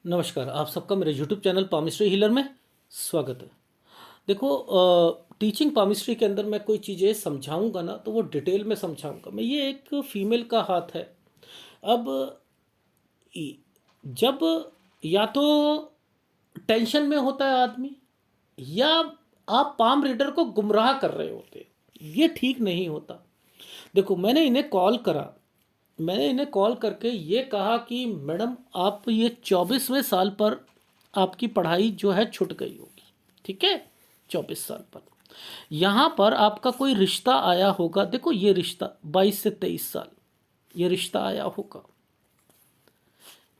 नमस्कार, आप सबका मेरे यूट्यूब चैनल पामिस्ट्री हीलर में स्वागत है। देखो, टीचिंग पामिस्ट्री के अंदर मैं कोई चीज़ें समझाऊंगा ना तो वो डिटेल में समझाऊंगा। मैं ये एक फीमेल का हाथ है। अब जब या तो टेंशन में होता है आदमी, या आप पाम रीडर को गुमराह कर रहे होते, ये ठीक नहीं होता। देखो, मैंने इन्हें कॉल करके ये कहा कि मैडम, आप ये 24वें साल पर आपकी पढ़ाई जो है छूट गई होगी। ठीक है, 24 साल पर यहाँ पर आपका कोई रिश्ता आया होगा। देखो, ये रिश्ता 22 से 23 साल ये रिश्ता आया होगा।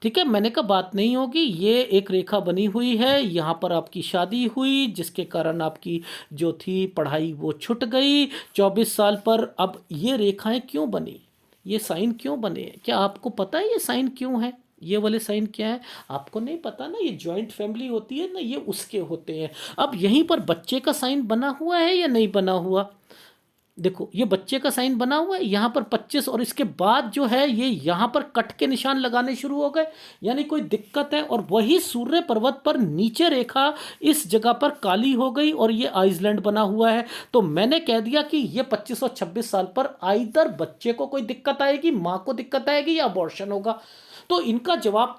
ठीक है, मैंने कहा बात नहीं होगी, ये एक रेखा बनी हुई है, यहाँ पर आपकी शादी हुई जिसके कारण आपकी जो थी पढ़ाई वो छूट गई 24 साल पर। अब ये रेखाएं क्यों बनी, ये साइन क्यों बने, क्या आपको पता है ये साइन क्यों है? ये वाले साइन क्या है आपको नहीं पता ना? ये जॉइंट फैमिली होती है ना, ये उसके होते हैं। अब यहीं पर बच्चे का साइन बना हुआ है या नहीं बना हुआ? देखो, ये बच्चे का साइन बना हुआ है यहाँ पर 25, और इसके बाद जो है ये यहाँ पर कट के निशान लगाने शुरू हो गए, यानी कोई दिक्कत है। और वही सूर्य पर्वत पर नीचे रेखा इस जगह पर काली हो गई और ये आइसलैंड बना हुआ है। तो मैंने कह दिया कि ये 25 और 26 साल पर आइदर बच्चे को कोई दिक्कत आएगी, माँ को दिक्कत आएगी, या अबॉर्शन होगा। तो इनका जवाब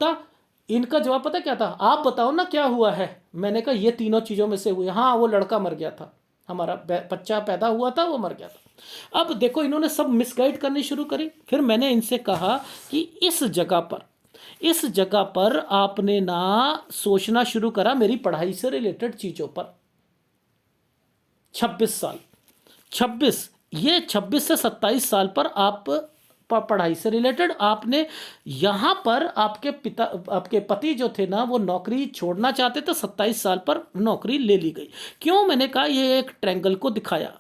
पता क्या था? आप बताओ ना क्या हुआ है। मैंने कहा ये तीनों चीज़ों में से हुई। हाँ, वो लड़का मर गया था, हमारा बच्चा पैदा हुआ था, वो मर गया था। अब देखो, इन्होंने सब मिसगाइड करनी शुरू करी। फिर मैंने इनसे कहा कि इस जगह पर आपने ना सोचना शुरू करा मेरी पढ़ाई से रिलेटेड चीज़ों पर। 26 साल, 26 से 27 साल पर आप पढ़ाई से रिलेटेड आपने यहाँ पर आपके पति जो थे ना, वो नौकरी छोड़ना चाहते थे। 27 साल पर नौकरी ले ली गई। क्यों? मैंने कहा ये एक ट्रैंगल को दिखाया,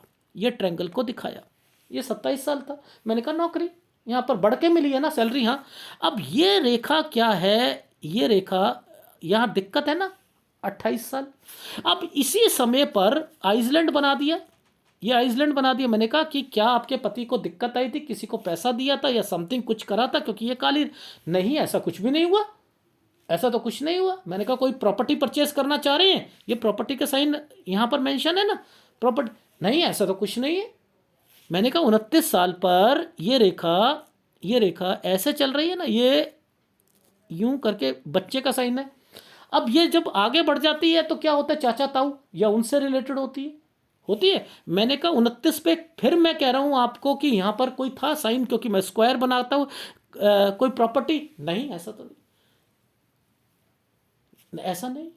ये 27 साल था। मैंने कहा नौकरी यहाँ पर बढ़ के मिली है ना, सैलरी। हाँ, अब ये रेखा क्या है? ये रेखा यहाँ दिक्कत है ना, 28 साल। अब इसी समय पर आइसलैंड बना दिया, ये आइसलैंड बना दिया। मैंने कहा कि क्या आपके पति को दिक्कत आई थी, किसी को पैसा दिया था या समथिंग कुछ करा था? क्योंकि ये काली, नहीं, ऐसा कुछ भी नहीं हुआ, ऐसा तो कुछ नहीं हुआ। मैंने कहा कोई प्रॉपर्टी परचेस करना चाह रहे हैं, ये प्रॉपर्टी का साइन यहाँ पर मेंशन है ना, प्रॉपर्टी, नहीं, ऐसा तो कुछ नहीं है। मैंने कहा 29 साल पर ये रेखा ऐसे चल रही है ना, ये यूं करके बच्चे का साइन है। अब ये जब आगे बढ़ जाती है तो क्या होता है, चाचा ताऊ या उनसे रिलेटेड होती है। मैंने कहा 29 पे फिर मैं कह रहा हूँ आपको कि यहाँ पर कोई था साइन, क्योंकि मैं स्क्वायर बनाता हूँ, कोई प्रॉपर्टी नहीं, ऐसा तो नहीं, ऐसा नहीं।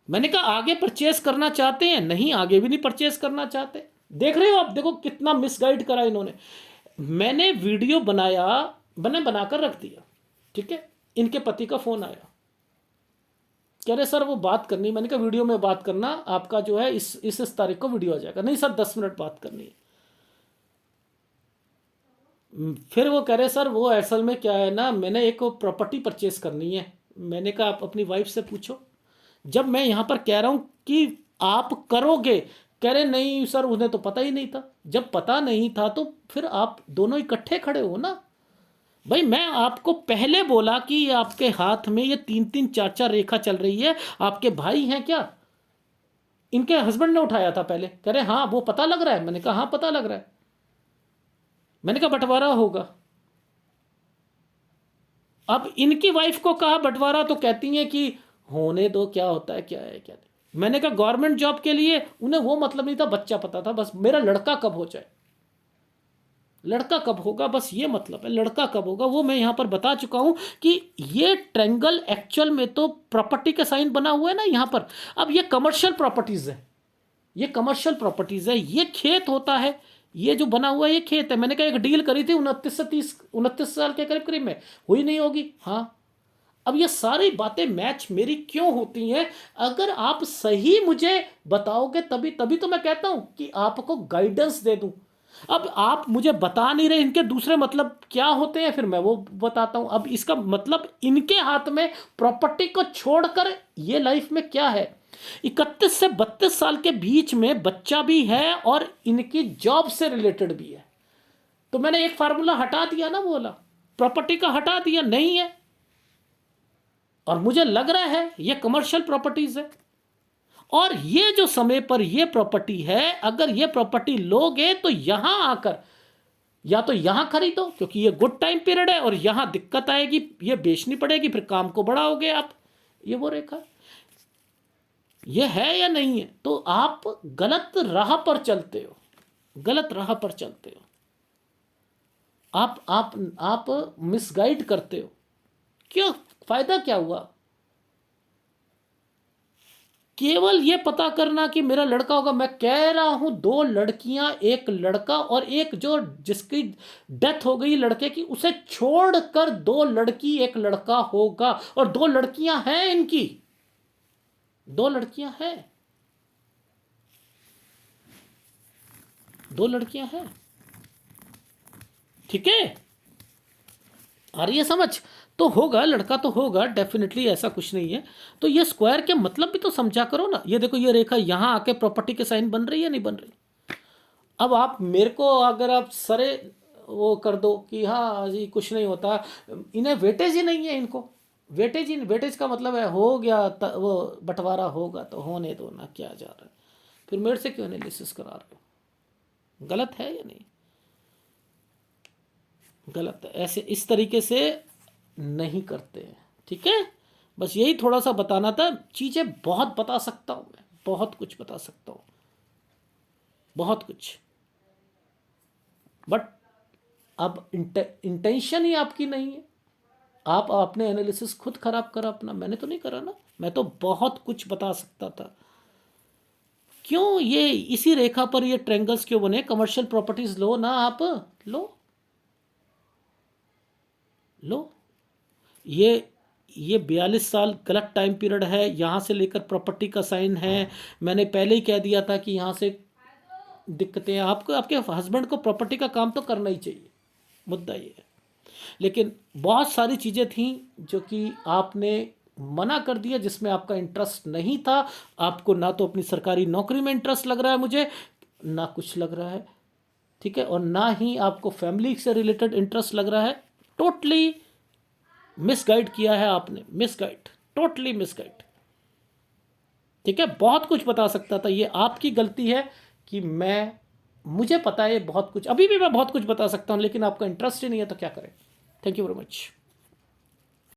मैंने कहा आगे परचेस करना चाहते हैं? नहीं, आगे भी नहीं परचेस करना चाहते। देख रहे हो आप, देखो कितना मिसगाइड करा इन्होंने। मैंने वीडियो बनाकर रख दिया। ठीक है, इनके पति का फोन आया, कह रहे सर वो बात करनी। मैंने कहा वीडियो में बात करना, आपका जो है इस तारीख को वीडियो आ जाएगा। नहीं सर, 10 मिनट बात करनी है। फिर वो कह रहे सर वो असल में क्या है ना, मैंने एक प्रॉपर्टी परचेस करनी है। मैंने कहा आप अपनी वाइफ से पूछो। जब मैं यहाँ पर कह रहा हूँ कि आप करोगे, कह रहे नहीं सर उन्हें तो पता ही नहीं था। जब पता नहीं था तो फिर आप दोनों इकट्ठे खड़े हो ना। भाई, मैं आपको पहले बोला कि ये आपके हाथ में ये 3 3 4 4 रेखा चल रही है, आपके भाई हैं क्या? इनके हस्बैंड ने उठाया था पहले, कह रहे हाँ वो पता लग रहा है। मैंने कहा हाँ पता लग रहा है। मैंने कहा बंटवारा होगा। अब इनकी वाइफ को कहा बंटवारा, तो कहती हैं कि होने दो, क्या होता है, क्या है क्या नहीं। मैंने कहा गवर्नमेंट जॉब के लिए उन्हें वो मतलब नहीं था, बच्चा पता था बस, मेरा लड़का कब हो जाए, लड़का कब होगा, बस ये मतलब है, लड़का कब होगा वो मैं यहाँ पर बता चुका हूँ कि ये ट्रैंगल एक्चुअल में तो प्रॉपर्टी का साइन बना हुआ है ना यहाँ पर। अब ये कमर्शियल प्रॉपर्टीज़ है, ये कमर्शियल प्रॉपर्टीज़ है, ये खेत होता है, ये जो बना हुआ है ये खेत है। मैंने कहा एक डील करी थी 29 साल के करीब करीब में, हुई नहीं होगी। हाँ, अब ये सारी बातें मैच मेरी क्यों होती हैं? अगर आप सही मुझे बताओगे तभी तभी तो मैं कहता हूं कि आपको गाइडेंस दे दूं। अब आप मुझे बता नहीं रहे इनके दूसरे मतलब क्या होते हैं, फिर मैं वो बताता हूं। अब इसका मतलब इनके हाथ में प्रॉपर्टी को छोड़कर ये लाइफ में क्या है? 31 से 32 साल के बीच में बच्चा भी है और इनकी जॉब से रिलेटेड भी है। तो मैंने एक फार्मूला हटा दिया ना, बोला प्रॉपर्टी का हटा दिया, नहीं है। और मुझे लग रहा है ये कमर्शियल प्रॉपर्टीज है, और ये जो समय पर ये प्रॉपर्टी है, अगर ये प्रॉपर्टी लोगे तो यहां आकर या तो यहां खरीदो क्योंकि ये गुड टाइम पीरियड है, और यहां दिक्कत आएगी, ये बेचनी पड़ेगी, फिर काम को बढ़ाओगे आप। ये वो रेखा ये है या नहीं है? तो आप गलत राह पर चलते हो, गलत राह पर चलते हो, आप मिसगाइड करते हो। क्यों? फायदा क्या हुआ? केवल ये पता करना कि मेरा लड़का होगा। मैं कह रहा हूं 2 लड़कियां, एक लड़का, और एक जो जिसकी डेथ हो गई लड़के की, उसे छोड़कर 2 लड़की एक लड़का होगा, और 2 लड़कियां हैं इनकी, 2 लड़कियां हैं, 2 लड़कियां हैं। ठीक है, आ रही है समझ? तो होगा, लड़का तो होगा डेफिनेटली, ऐसा कुछ नहीं है। तो ये स्क्वायर के मतलब भी तो समझा करो ना। ये देखो, ये रेखा यहां आके प्रॉपर्टी के साइन बन रही है नहीं बन रही? अब आप मेरे को अगर आप सरे वो कर दो कि हाँ जी कुछ नहीं होता, इन्हें वेटेज ही नहीं है, इनको वेटेज ही, वेटेज का मतलब है हो गया वो बंटवारा होगा तो होने दो ना, क्या जा रहा है, फिर मेरे से क्यों एनालिसिस करा रहे हो? गलत है या नहीं? गलत है, ऐसे इस तरीके से नहीं करते हैं। ठीक है, बस यही थोड़ा सा बताना था। चीज़ें बहुत बता सकता हूँ मैं, बहुत कुछ बता सकता हूँ, बहुत कुछ, बट अब इंटेंशन ही आपकी नहीं है। आप अपने एनालिसिस खुद खराब करा अपना, मैंने तो नहीं करा ना। मैं तो बहुत कुछ बता सकता था। क्यों ये इसी रेखा पर ये ट्रेंगल्स क्यों बने? कमर्शियल प्रॉपर्टीज लो ना आप, लो लो। ये 42 साल गलत टाइम पीरियड है, यहाँ से लेकर प्रॉपर्टी का साइन है। मैंने पहले ही कह दिया था कि यहाँ से दिक्कतें हैं। आपको, आपके हस्बैंड को प्रॉपर्टी का काम तो करना ही चाहिए, मुद्दा ये है। लेकिन बहुत सारी चीज़ें थी जो कि आपने मना कर दिया, जिसमें आपका इंटरेस्ट नहीं था। आपको ना तो अपनी सरकारी नौकरी में इंटरेस्ट लग रहा है मुझे, ना कुछ लग रहा है, ठीक है, और ना ही आपको फैमिली से रिलेटेड इंटरेस्ट लग रहा है। टोटली मिसगाइड किया है आपने, मिसगाइड, टोटली मिसगाइड। ठीक है, बहुत कुछ बता सकता था, ये आपकी गलती है कि मुझे पता है बहुत कुछ, अभी भी मैं बहुत कुछ बता सकता हूँ, लेकिन आपका इंटरेस्ट ही नहीं है तो क्या करें। Thank you very much.